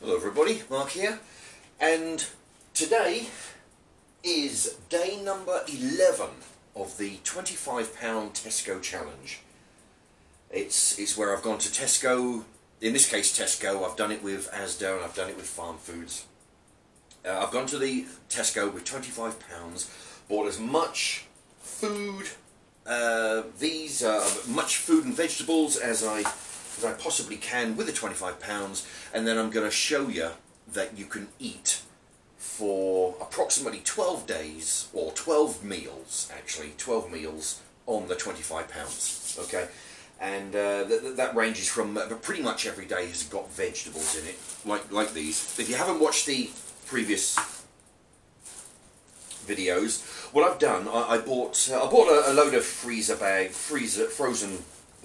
Hello everybody, Mark here, and today is day number 11 of the £25 Tesco challenge. It's where I've gone to Tesco, in this case Tesco. I've done it with Asda and I've done it with Farm Foods. I've gone to the Tesco with £25, bought as much food, much food and vegetables as I possibly can with the £25, and then I'm going to show you that you can eat for approximately 12 days, or 12 meals actually, 12 meals on the £25, okay? And that ranges from, pretty much every day has got vegetables in it, like these. If you haven't watched the previous videos, what I've done, I bought a load of frozen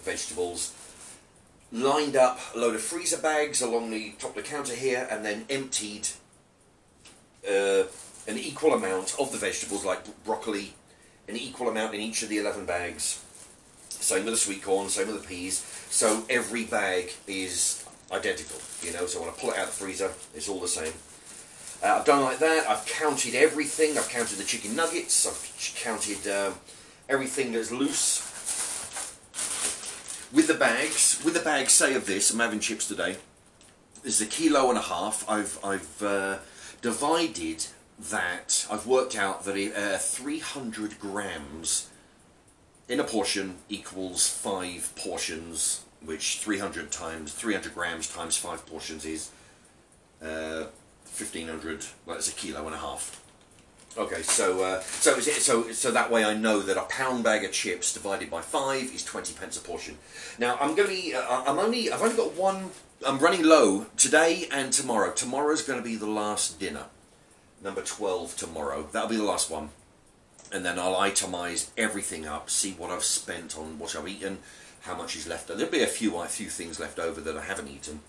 vegetables, lined up a load of freezer bags along the top of the counter here, and then emptied an equal amount of the vegetables, like broccoli, an equal amount in each of the 11 bags. Same with the sweet corn, same with the peas, so every bag is identical, you know, so when I pull it out of the freezer, it's all the same. I've done like that. I've counted everything. I've counted the chicken nuggets, I've counted everything that's loose. With the bags, say of this, I'm having chips today, this is 1.5 kilos. I've divided that, I've worked out that 300 grams in a portion equals 5 portions, which 300 grams times 5 portions is 1,500, well, it's 1.5 kilos. Okay, so that way I know that a pound bag of chips divided by 5 is 20p a portion. Now I'm going to be, I've only got one. I'm running low today and tomorrow. Tomorrow's going to be the last dinner, number 12 tomorrow. That'll be the last one, and then I'll itemize everything up, see what I've spent on what I've eaten, how much is left. There'll be a few things left over that I haven't eaten.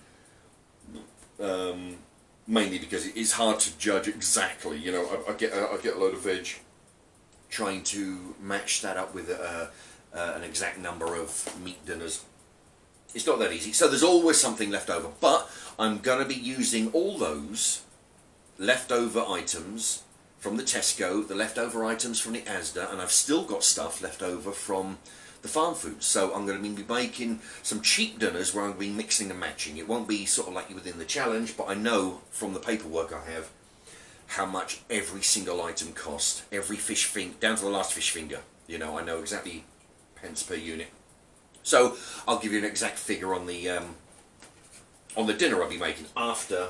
Mainly because it's hard to judge exactly, you know. I get a load of veg, trying to match that up with an exact number of meat dinners. It's not that easy, so there's always something left over, but I'm going to be using all those leftover items from the Tesco, the leftover items from the Asda, and I've still got stuff left over from the Farm Foods. So I'm going to be making some cheap dinners where I'm going to be mixing and matching. It won't be sort of like within the challenge, but I know from the paperwork I have how much every single item cost. Every fish finger, down to the last fish finger. You know, I know exactly pence per unit. So I'll give you an exact figure on the dinner I'll be making after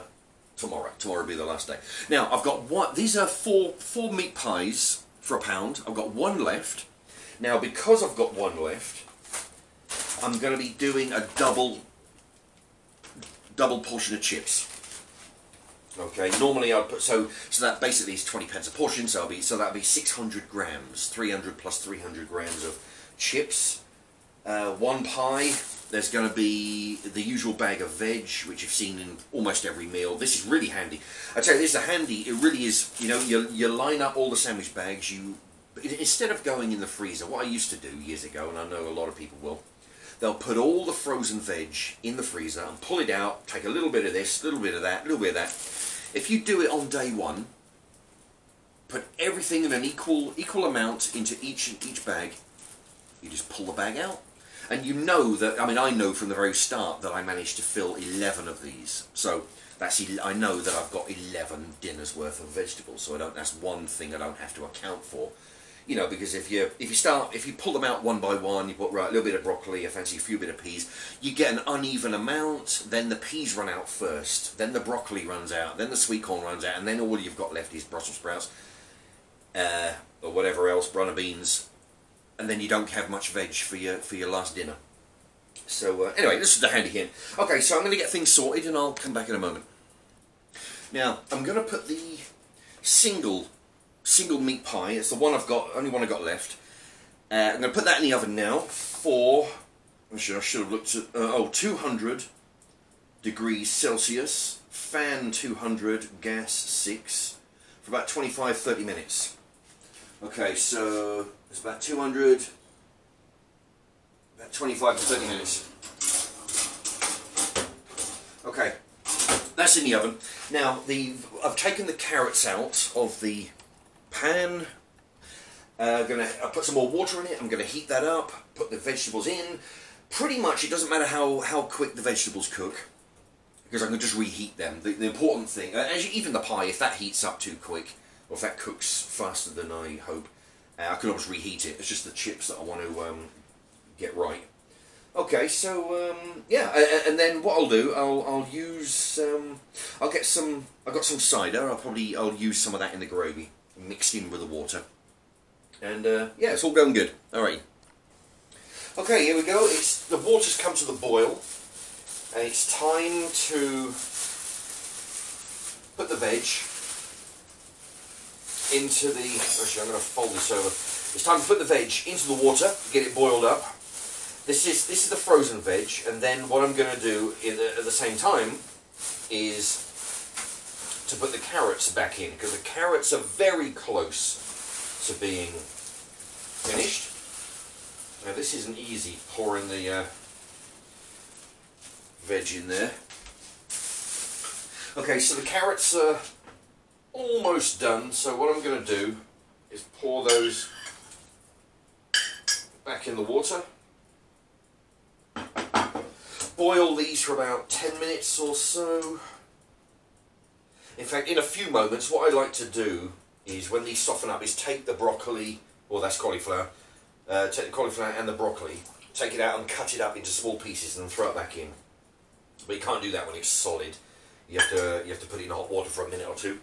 tomorrow. Tomorrow will be the last day. Now I've got one. These are four meat pies for £1. I've got one left. Now, because I've got one left, I'm going to be doing a double portion of chips. Okay, normally I'd put, so that basically is 20p a portion, so that'll be 600 grams, 300 plus 300 grams of chips. One pie, there's going to be the usual bag of veg, which you've seen in almost every meal. This is really handy. I tell you, this is handy, it really is, you know, you line up all the sandwich bags, instead of going in the freezer, what I used to do years ago, and I know a lot of people will, they'll put all the frozen veg in the freezer and pull it out, take a little bit of this, a little bit of that, a little bit of that. If you do it on day one, put everything in an equal amount into each bag, you just pull the bag out. And you know that, I mean, I know from the very start that I managed to fill 11 of these. So I know that I've got 11 dinners worth of vegetables, so that's one thing I don't have to account for. You know, because if you pull them out one by one, you put, right, a little bit of broccoli, I fancy a few bit of peas, you get an uneven amount, then the peas run out first, then the broccoli runs out, then the sweet corn runs out, and then all you've got left is Brussels sprouts, or whatever else, runner beans, and then you don't have much veg for your last dinner. So anyway, this is the handy hint. Okay, so I'm going to get things sorted and I'll come back in a moment. Now, I'm going to put the single meat pie, it's the one only one I've got left. I'm going to put that in the oven now for, I should have looked at, 200 degrees Celsius, fan 200, gas 6, for about 25-30 minutes. Okay, so it's about 200, about 25 to 30 minutes. Okay, That's in the oven. Now, I've taken the carrots out of the pan. I'll put some more water in it. I'm going to heat that up, put the vegetables in. Pretty much, it doesn't matter how quick the vegetables cook, because I can just reheat them. The important thing, even the pie, if that heats up too quick, or if that cooks faster than I hope, I can always reheat it. It's just the chips that I want to get right. Okay, so yeah, and then what I'll do, I'll use, I've got some cider. I'll use some of that in the gravy, mixed in with the water, and yeah, it's all going good. All right. Okay, here we go. The water's come to the boil, and it's time to put the veg into the. Actually, I'm going to fold this over. It's time to put the veg into the water, get it boiled up. This is the frozen veg, and then what I'm going to do at the same time is to put the carrots back in, because the carrots are very close to being finished. Now this isn't easy, pouring the veg in there. Okay, so the carrots are almost done, so what I'm going to do is pour those back in the water. Boil these for about 10 minutes or so. In fact, in a few moments, what I like to do is, when these soften up, is take the broccoli, or that's cauliflower, take the cauliflower and the broccoli, take it out and cut it up into small pieces and then throw it back in. But you can't do that when it's solid. You have to put it in hot water for a minute or two.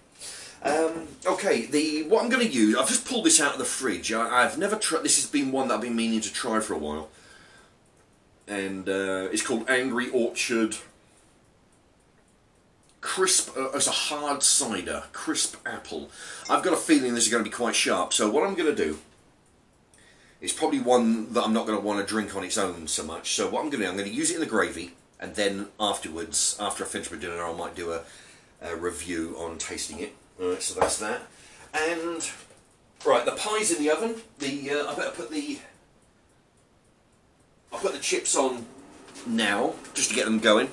Okay, what I'm going to use, I've just pulled this out of the fridge. I've never tried. This has been one that I've been meaning to try for a while. And it's called Angry Orchard Crisp. It's a hard cider, crisp apple. I've got a feeling this is going to be quite sharp. So what I'm going to do, it's probably one that I'm not going to want to drink on its own so much. So what I'm going to use it in the gravy, and then afterwards, after I finish my dinner, I might do a review on tasting it. Alright, so that's that. And right, the pie's in the oven. I better put I'll put the chips on now, just to get them going.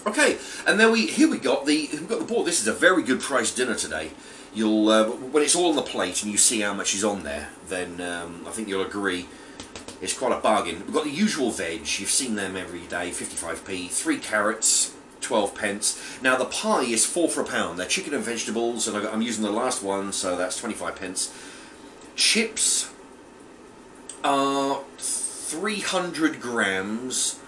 Okay, and then we've got the board. This is a very good priced dinner today. You'll when it's all on the plate and you see how much is on there, then I think you'll agree it's quite a bargain. We've got the usual veg. You've seen them every day. 55p. 3 carrots, 12 pence. Now the pie is 4 for £1. They're chicken and vegetables, and I'm using the last one, so that's 25 pence. Chips are 300 grams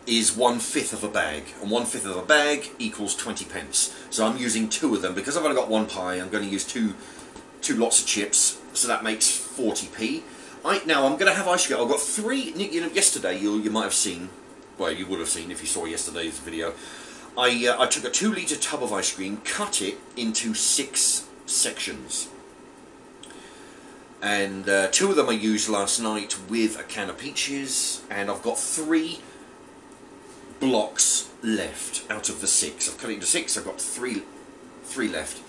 is 1/5 of a bag, and 1/5 of a bag equals 20 pence. So I'm using 2 of them because I've only got 1 pie. I'm going to use two lots of chips, so that makes 40p. Now I'm going to have ice cream. I've got 3. You know, yesterday you might have seen. Well, you would have seen if you saw yesterday's video. I took a 2-litre tub of ice cream, cut it into 6 sections. And 2 of them I used last night with a can of peaches, and I've got 3 blocks left out of the 6. I've cut it into 6, I've got 3 left.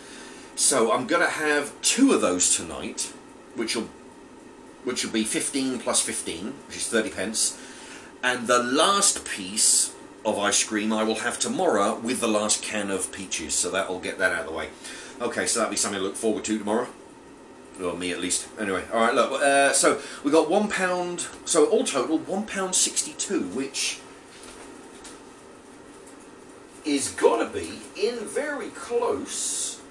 So I'm going to have 2 of those tonight, which will be 15 plus 15, which is 30 pence. And the last piece of ice cream I will have tomorrow with the last can of peaches, so that'll get that out of the way. Okay, so that'll be something to look forward to tomorrow. Well, me at least. Anyway, alright, look, so we got £1, so all total £1.62, which is gotta be in very close,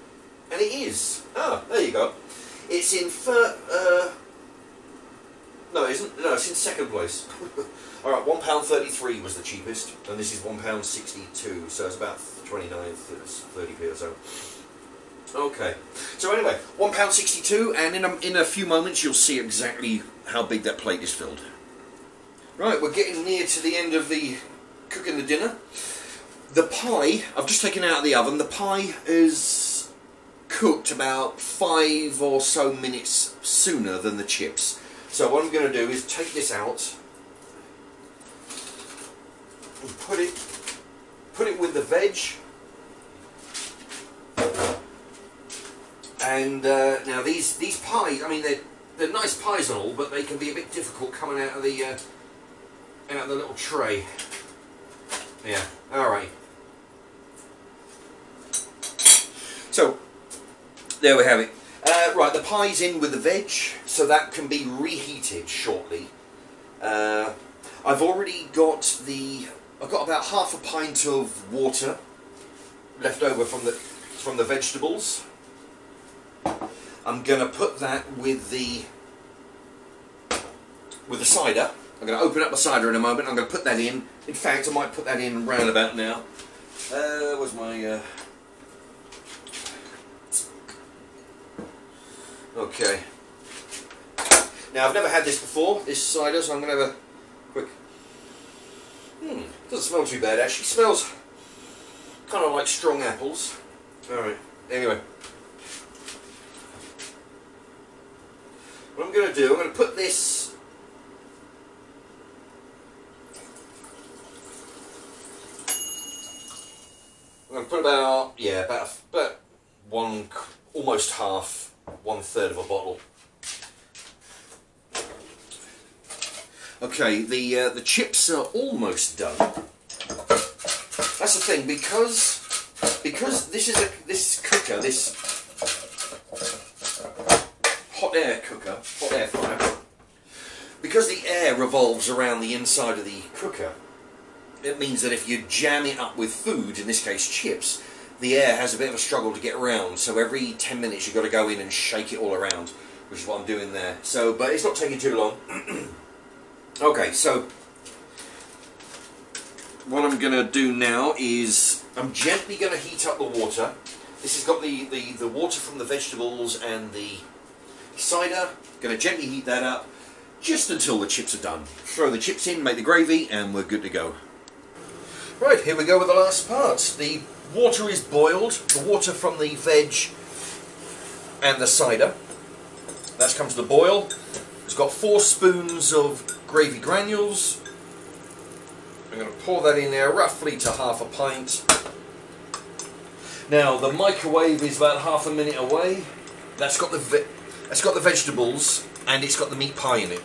and it is. Ah, there you go. It's in no, it isn't. No, it's in second place. Alright, £1.33 was the cheapest, and this is £1.62, so it's about 29, 30p or so. Okay, so anyway, £1.62, and in a few moments you'll see exactly how big that plate is filled. Right, we're getting near to the end of the cooking the dinner. The pie, I've just taken it out of the oven. The pie is cooked about 5 or so minutes sooner than the chips. So what I'm going to do is take this out and put it with the veg. And now these pies, I mean they're nice pies and all, but they can be a bit difficult coming out of the little tray. Yeah, all right. So there we have it. Right, the pie's in with the veg, so that can be reheated shortly. I've already got I've got about half a pint of water left over from the vegetables. I'm going to put that with the cider. I'm going to open up the cider in a moment. I'm going to put that in. In fact, I might put that in round about now. Where's my... Okay. Now, I've never had this before, this cider, so I'm going to have a quick... Doesn't smell too bad, actually. Smells kind of like strong apples. Alright, anyway. What I'm going to do, I'm going to put this... I'm going to put about one, almost half, 1/3 of a bottle. Okay, the chips are almost done. That's the thing, because this cooker, this hot air fryer, because the air revolves around the inside of the cooker, it means that if you jam it up with food, in this case chips, the air has a bit of a struggle to get around. So every 10 minutes you've got to go in and shake it all around, which is what I'm doing there. So, but it's not taking too long. Okay, so what I'm going to do now is I'm gently going to heat up the water. This has got the water from the vegetables and the cider. Going to gently heat that up just until the chips are done. Throw the chips in, make the gravy, and we're good to go. Right, here we go with the last part. The water is boiled, the water from the veg and the cider. That's come to the boil. It's got 4 spoons of gravy granules. I'm going to pour that in there roughly to half a pint. Now the microwave is about half a minute away. That's got the vegetables and it's got the meat pie in it.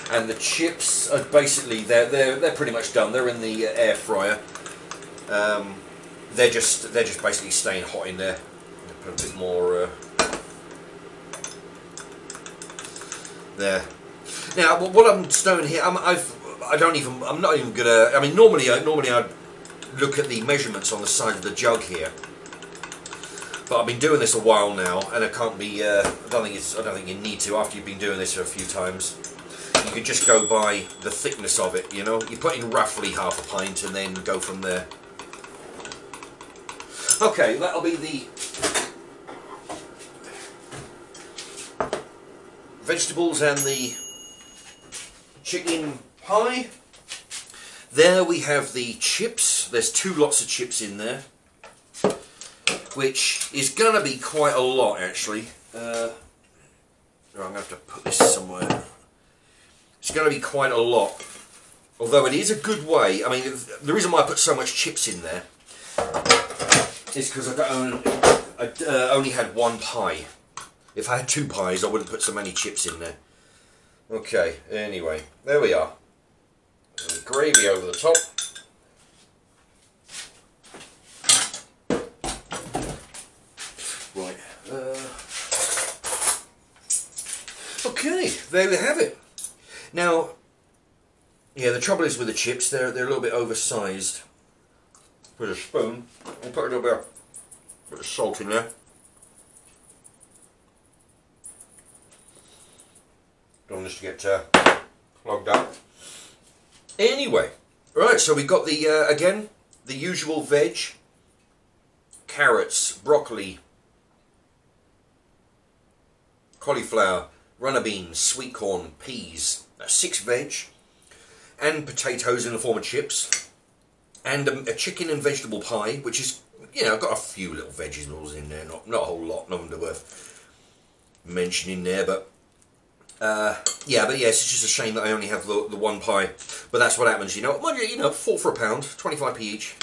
And the chips are basically they're pretty much done. They're in the air fryer. They're just basically staying hot in there. Put a bit more there. Now, what I'm doing here, I'm not even gonna. I mean, normally I'd look at the measurements on the side of the jug here, but I've been doing this a while now, and I can't be. I don't think you need to after you've been doing this for a few times. You could just go by the thickness of it. You know, you put in roughly half a pint, and then go from there. Okay, that'll be the vegetables and the chicken pie. There we have the chips. There's 2 lots of chips in there, which is going to be quite a lot actually. I'm going to have to put this somewhere. It's going to be quite a lot, although it is a good way. I mean, the reason why I put so much chips in there is because I only had 1 pie. If I had 2 pies, I wouldn't put so many chips in there. Okay, anyway, there we are. And gravy over the top. Right. Okay, there we have it. Now, yeah, the trouble is with the chips, they're a little bit oversized. With a spoon, I'll put a little bit of salt in there. Don't want this to get clogged up. Anyway, right, so we've got the, again, the usual veg. Carrots, broccoli, cauliflower, runner beans, sweet corn, peas. That's 6 veg. And potatoes in the form of chips. And a chicken and vegetable pie, which is, you know, I've got a few little vegetables in there. Not a whole lot, none of them are worth mentioning there, but yeah, but yes, it's just a shame that I only have the 1 pie. But that's what happens, you know. Mind you, 4 for £1, 25p each.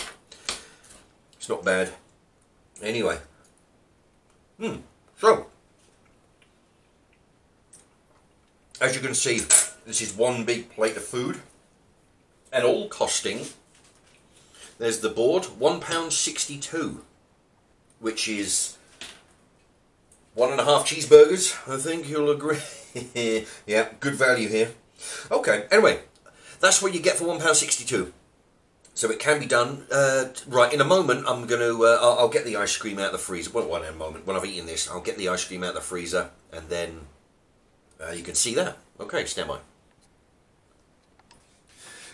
It's not bad. Anyway. So, as you can see, this is one big plate of food. And all costing, there's the board, £1.62. which is 1.5 cheeseburgers, I think you'll agree. Yeah, good value here. Okay, anyway, that's what you get for £1.62. So it can be done. Right, in a moment, I'm going to, I'll get the ice cream out of the freezer. Well, in a moment, when I've eaten this, I'll get the ice cream out of the freezer, and then you can see that. Okay, stand by.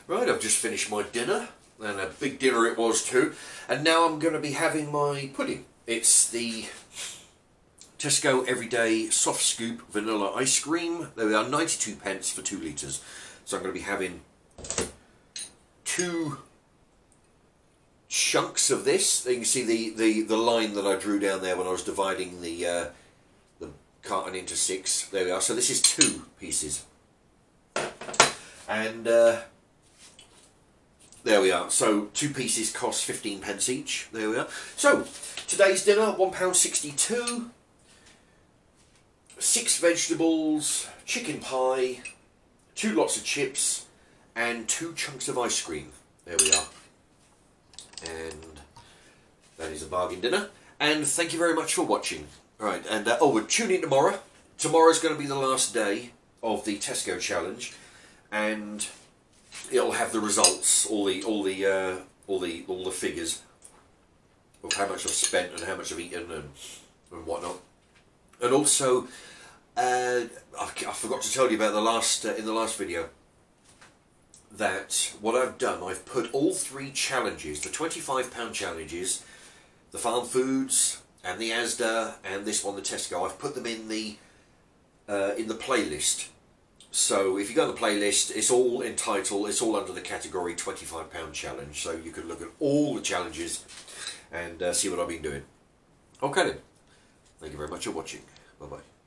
Right, I've just finished my dinner, and a big dinner it was too. And now I'm going to be having my pudding. It's the Tesco Everyday Soft Scoop Vanilla Ice Cream. They are 92p for 2 litres. So I'm going to be having 2 chunks of this. You can see the line that I drew down there when I was dividing the carton into 6. There we are. So this is 2 pieces. And there we are. So 2 pieces cost 15p each. There we are. So today's dinner, £1.62. 6 vegetables, chicken pie, 2 lots of chips, and 2 chunks of ice cream. There we are. And that is a bargain dinner. And thank you very much for watching. Right, and we'll tune in tomorrow. Tomorrow's going to be the last day of the Tesco challenge, and it'll have the results, all the figures of how much I've spent and how much I've eaten and whatnot. And also, I forgot to tell you about in the last video, that what I've done, I've put all 3 challenges, the £25 challenges, the Farm Foods and the Asda and this one, the Tesco, I've put them in the playlist. So if you go on the playlist, it's all entitled, it's all under the category £25 challenge. So you can look at all the challenges and see what I've been doing. Okay then. Thank you very much for watching. Bye bye.